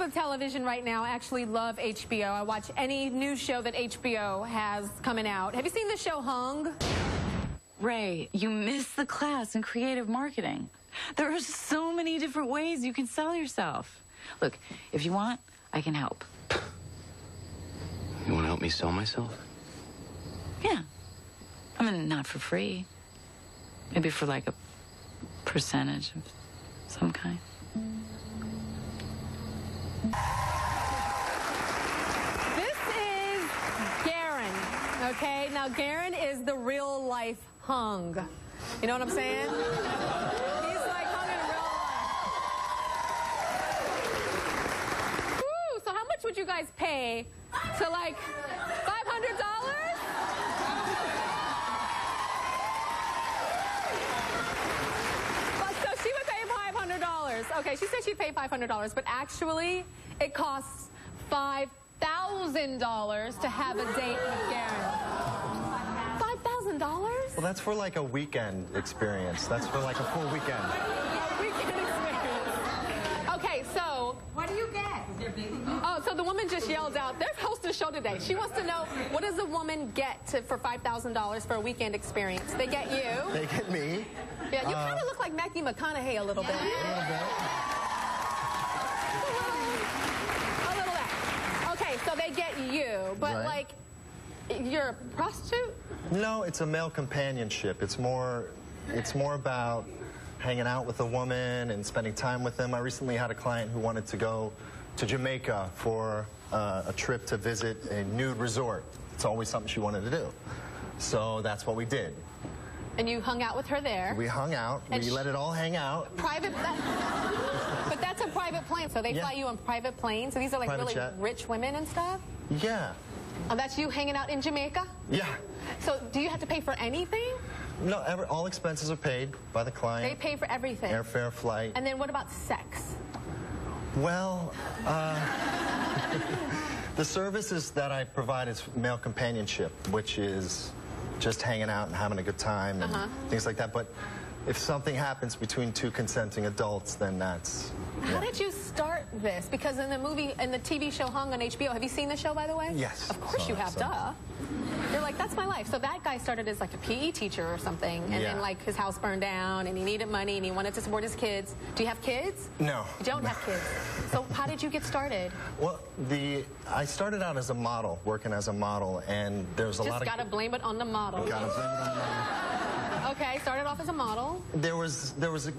with television right now. I actually love HBO. I watch any new show that HBO has coming out. Have you seen the show Hung? Ray, you missed the class in creative marketing. There are so many different ways you can sell yourself. Look, if you want, I can help. You want to help me sell myself? Yeah. I mean, not for free. Maybe for like a percentage of some kind. This is Garen, okay? Now, Garen is the real-life Hung. You know what I'm saying? He's like Hung in real life. Woo, so how much would you guys pay to, like, $500? So she would pay $500. Okay, she said she'd pay $500, but actually, it costs $5,000 to have a date with Garen. $5,000? Well, that's for like a weekend experience. That's for like a full weekend. A weekend experience. Okay, so What do you get? Is there baby? oh, so the woman just yelled out, they're hosting a show today. She wants to know, what does a woman get for $5,000 for a weekend experience? They get you. They get me. Yeah, you kind of look like Matthew McConaughey a little bit. A little bit. A little bit. Okay, so they get you, but Right. like, you're a prostitute? No, it's a male companionship. It's more about hanging out with a woman and spending time with them. I recently had a client who wanted to go to Jamaica for a trip to visit a nude resort. It's always something she wanted to do. So that's what we did. And you hung out with her there. We hung out. And We let it all hang out. Private, but that's a private plane, so they fly you on private planes. So these are like Private really jet. rich women and stuff? Yeah. Oh, that's you hanging out in Jamaica? Yeah. So do you have to pay for anything? No, all expenses are paid by the They client. pay for everything. Airfare, flight. And then what about sex? Well, the services that I provide is male companionship, which is just hanging out and having a good time and things like that. But if something happens between two consenting adults, then that's... How did you start this? Because in the TV show Hung on HBO, have you seen the show, by the way? Yes. Of course you have, duh. You're like, that's my life. So that guy started as like a PE teacher or something, and then like his house burned down, and he needed money, and he wanted to support his kids. Do you have kids? No. You don't have kids. So how did you get started? Well, I started out as a model, working as a model, and there's a lot of... Just gotta blame it on the model. Gotta blame it on the model. Okay, started off as a model. There was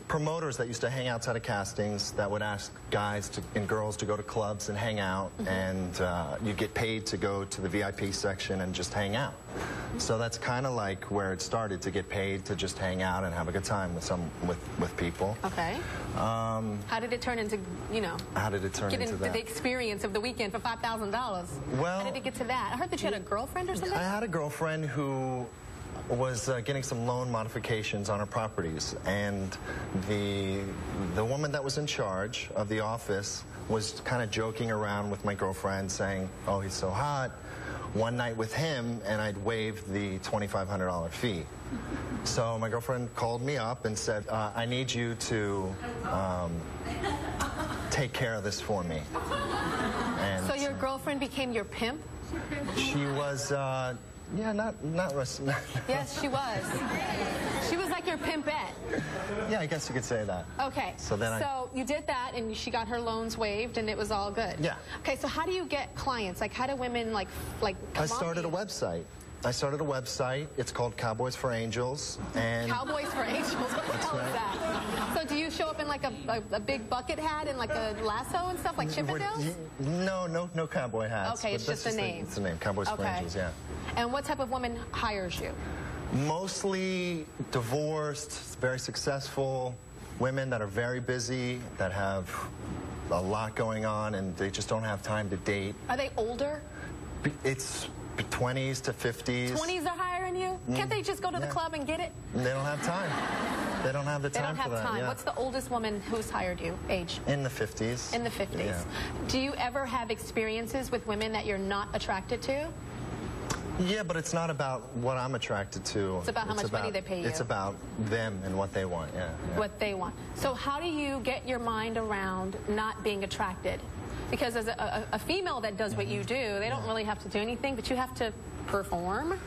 promoters that used to hang outside of castings that would ask guys and girls to go to clubs and hang out, and you get paid to go to the VIP section and just hang out. So that's kind of like where it started, to get paid to just hang out and have a good time with people. Okay. How did it turn into, How did it turn into that? The experience of the weekend for $5,000. Well, how did it get to that? I heard that you had a girlfriend or something? I had a girlfriend who was getting some loan modifications on her properties, and the woman that was in charge of the office was kind of joking around with my girlfriend, saying, oh, he's so hot. One night with him, and I'd waived the $2,500 fee. So my girlfriend called me up and said, I need you to take care of this for me. And so your girlfriend became your pimp? She was... yeah, not Yes, she was. She was like your pimpette. Yeah, I guess you could say that. Okay. So you did that, and she got her loans waived, and it was all good. Yeah. Okay, so how do you get clients? Like, how do women like I started a website. It's called Cowboys4Angels, and Cowboys4Angels. What the hell is that? So do you show up in like a big bucket hat and like a lasso and stuff, like Chippendales? No cowboy hats. Okay, it's just a name. It's a name, Cowboys4Angels, yeah. And what type of woman hires you? Mostly divorced, very successful women that are very busy, that have a lot going on, and they just don't have time to date. Are they older? It's 20s to 50s. 20s are hiring you? Can't they just go to the club and get it? They don't have time. They don't have the time for that. They don't have time. Yeah. What's the oldest woman who's hired you, age? In the 50s. In the 50s. Yeah. Do you ever have experiences with women that you're not attracted to? Yeah, but it's not about what I'm attracted to. It's about how much money they pay you. It's about them and what they want, yeah. What they want. So how do you get your mind around not being attracted? Because as a female that does what you do, they don't really have to do anything, but you have to perform.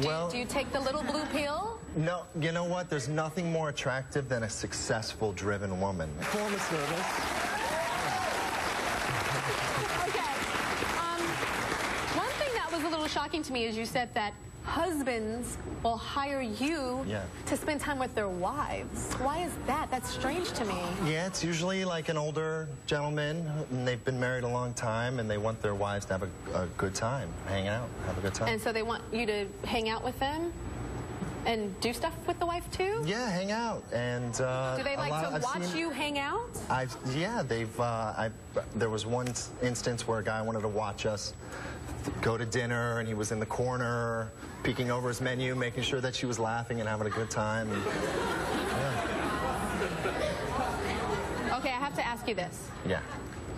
Do you take the little blue pill? No, you know what? There's nothing more attractive than a successful, driven woman. Performance service. Okay. One thing that was a little shocking to me is you said that husbands will hire you to spend time with their wives. Why is that? That's strange to me. Yeah, it's usually like an older gentleman, and they've been married a long time, and they want their wives to have a good time, hang out, have a good time. And so they want you to hang out with them and do stuff with the wife too? Yeah, hang out. And do they like to watch you hang out? There was one instance where a guy wanted to watch us go to dinner, and he was in the corner peeking over his menu, making sure that she was laughing and having a good time. And, Okay, I have to ask you this. Yeah.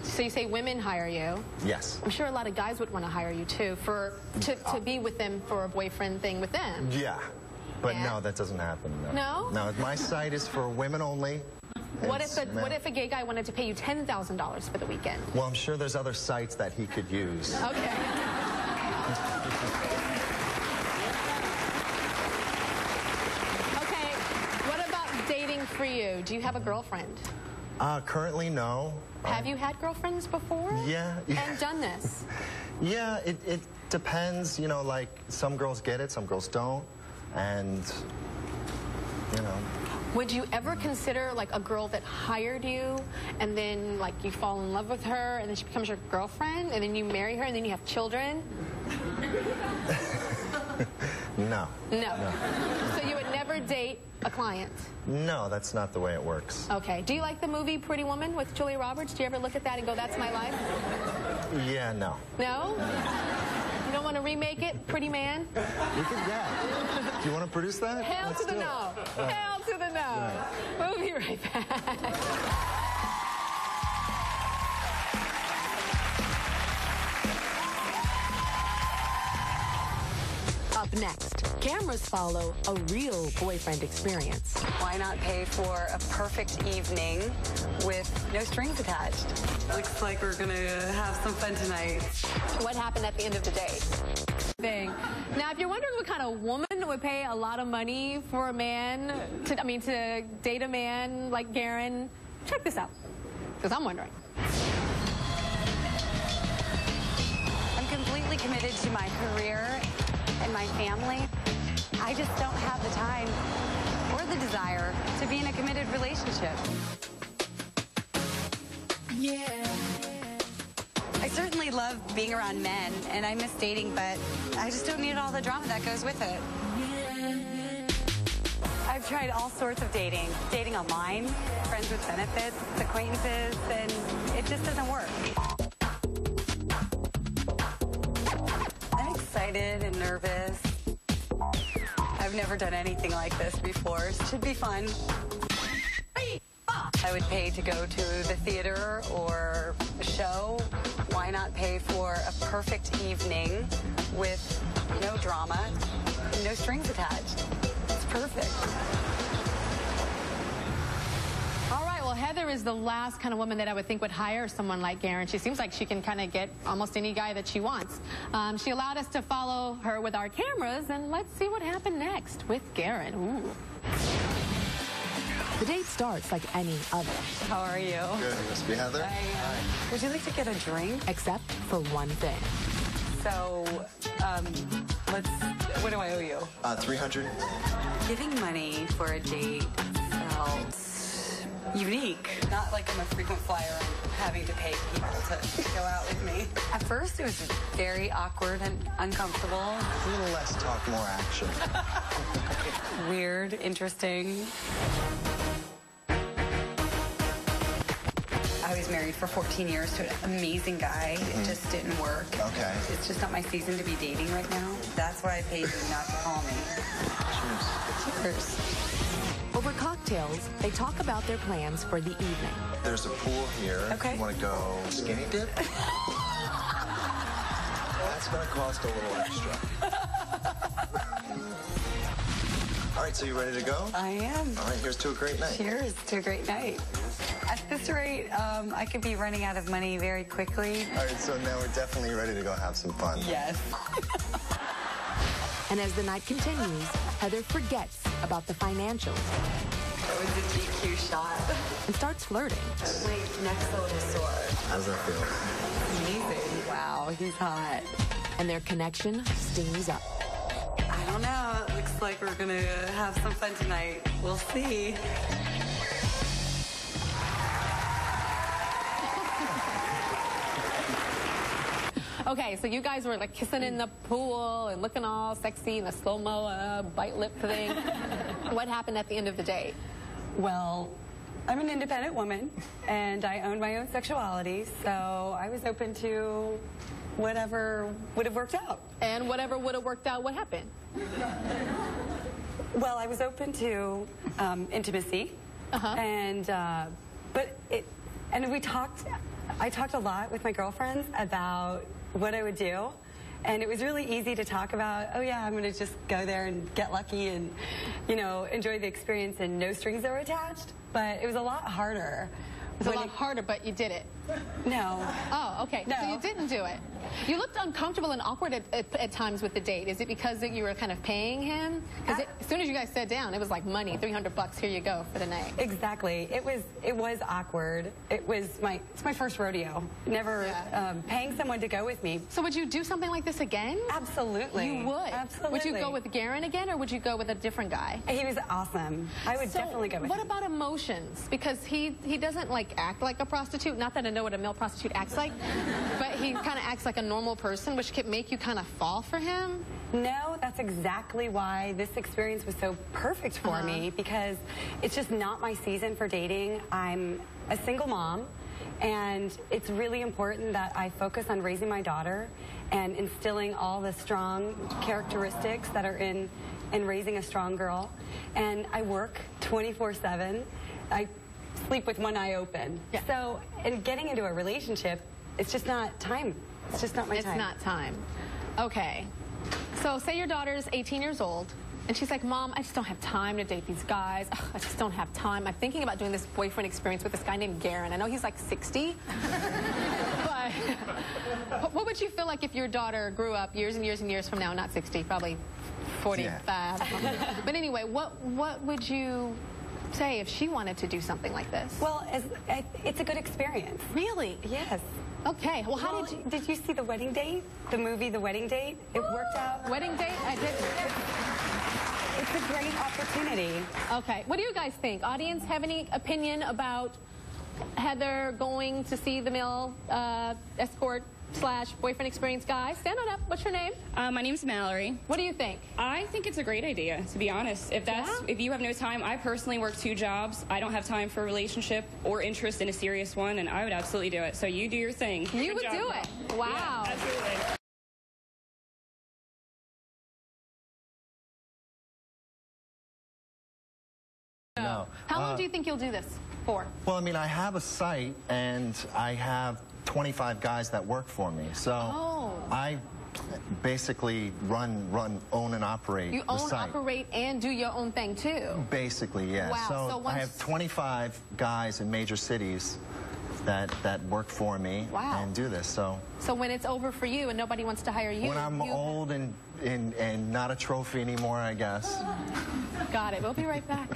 So you say women hire you. Yes. I'm sure a lot of guys would want to hire you too to be with them for a boyfriend thing with them. Yeah. But no, that doesn't happen. No? No, my site is for women only. What if a gay guy wanted to pay you $10,000 for the weekend? Well, I'm sure there's other sites that he could use. Okay. Okay, what about dating for you? Do you have a girlfriend? Currently, no. Have you had girlfriends before? Yeah. And done this? Yeah, it depends. You know, like some girls get it, some girls don't. And, you know. Would you ever consider like a girl that hired you and then like you fall in love with her and then she becomes your girlfriend and then you marry her and then you have children? No. No. So you would never date a client? No, that's not the way it works. Okay. Do you like the movie Pretty Woman with Julia Roberts? Do you ever look at that and go, that's my life? Yeah, no. No? You don't want to remake it, Pretty Man? We could, yeah. Do you want to produce that? Hell to the no. Hell to the no. We'll be right back. Up next, cameras follow a real boyfriend experience. Why not pay for a perfect evening with no strings attached? Looks like we're gonna have some fun tonight. What happened at the end of the day? Now, if you're wondering what kind of woman would pay a lot of money for a man, to date a man like Garen, check this out, because I'm wondering. I'm completely committed to my career and my family. I just don't have the time or the desire to be in a committed relationship. Yeah. I certainly love being around men, and I miss dating, but I just don't need all the drama that goes with it. I've tried all sorts of dating online, friends with benefits, acquaintances, and it just doesn't work. I'm excited and nervous. I've never done anything like this before. It should be fun. I would pay to go to the theater or a show. Why not pay for a perfect evening with no drama, no strings attached? It's perfect. All right, well, Heather is the last kind of woman that I would think would hire someone like Garen. She seems like she can kind of get almost any guy that she wants. She allowed us to follow her with our cameras, and let's see what happened next with Garen. Ooh. The date starts like any other. How are you? Good. You must be Heather. Hi. Would you like to get a drink? Except for one thing. So, what do I owe you? 300. Giving money for a date felt unique. Not like I'm a frequent flyer and having to pay people to go out with me. At first, it was very awkward and uncomfortable. A little less talk, more action. Weird, interesting. I was married for 14 years to an amazing guy. It just didn't work. Okay. It's just not my season to be dating right now. That's why I paid you not to call me. Cheers. Cheers. Over cocktails, they talk about their plans for the evening. There's a pool here. Okay. You want to go skinny dip? That's going to cost a little extra. All right, so you ready to go? I am. All right, here's to a great night. Cheers to a great night. At At this rate, I could be running out of money very quickly. All right, so now we're definitely ready to go have some fun. Yes. And as the night continues, Heather forgets about the financials. That was a GQ shot. And starts flirting. My neck's a little sore. How does that feel? Amazing. Wow, he's hot. And their connection steams up. I don't know. It looks like we're gonna have some fun tonight. We'll see. Okay, so you guys were like kissing in the pool and looking all sexy in the slow-mo bite lip thing. What happened at the end of the date? Well, I'm an independent woman, and I own my own sexuality, so I was open to whatever would have worked out. And whatever would have worked out, what happened? Well, I was open to intimacy, and I talked a lot with my girlfriends about what I would do, and it was really easy to talk about, oh yeah, I'm going to just go there and get lucky and, you know, enjoy the experience and no strings are attached, but it was a lot harder. It was a lot harder, but you did it. No. Oh, okay. No. So you didn't do it. You looked uncomfortable and awkward at times with the date. Is it because you were kind of paying him? Because as soon as you guys sat down, it was like money, $300, here you go for the night. Exactly. It was awkward. It's my first rodeo. Never paying someone to go with me. So would you do something like this again? Absolutely. You would? Absolutely. Would you go with Garen again, or would you go with a different guy? He was awesome. I would definitely go with him. What about emotions? Because he doesn't like act like a prostitute. Not that I know what a male prostitute acts like, but he kind of acts like a normal person, which could make you kind of fall for him. No, that's exactly why this experience was so perfect for me, because it's just not my season for dating. I'm a single mom, and it's really important that I focus on raising my daughter and instilling all the strong characteristics that are in raising a strong girl. And I work 24/7. I sleep with one eye open. Yeah. So, in getting into a relationship, it's just not time. It's just not my time. It's not time. Okay. So say your daughter's 18 years old, and she's like, Mom, I just don't have time to date these guys. Ugh, I just don't have time. I'm thinking about doing this boyfriend experience with this guy named Garen. I know he's like 60. But what would you feel like if your daughter grew up years and years and years from now, not 60, probably 45. Yeah. But anyway, what would you say if she wanted to do something like this? Well, it's a good experience. Really? Yes. Okay. Well, how did you see The Wedding Date? The movie The Wedding Date? It worked out. Wedding Date? I did. It's a great opportunity. Okay. What do you guys think? Audience, have any opinion about Heather going to see the male escort / boyfriend experience guy? Stand on up. What's your name? My name's Mallory. What do you think? I think it's a great idea, to be honest. If you have no time, I personally work 2 jobs. I don't have time for a relationship or interest in a serious one, and I would absolutely do it. So you do your thing. You would do it. Wow. Yeah, absolutely. No. How long do you think you'll do this for? Well, I mean, I have a site, and I have 25 guys that work for me. So I basically own and operate the site. You own, operate, and do your own thing, too? Basically, yeah. Wow. So I have 25 guys in major cities that work for me and do this. So when it's over for you and nobody wants to hire you... When I'm old and not a trophy anymore, I guess. Got it. We'll be right back.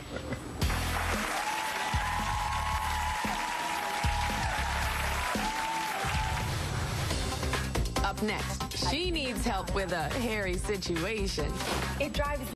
Up next, she needs help with a hairy situation. It drives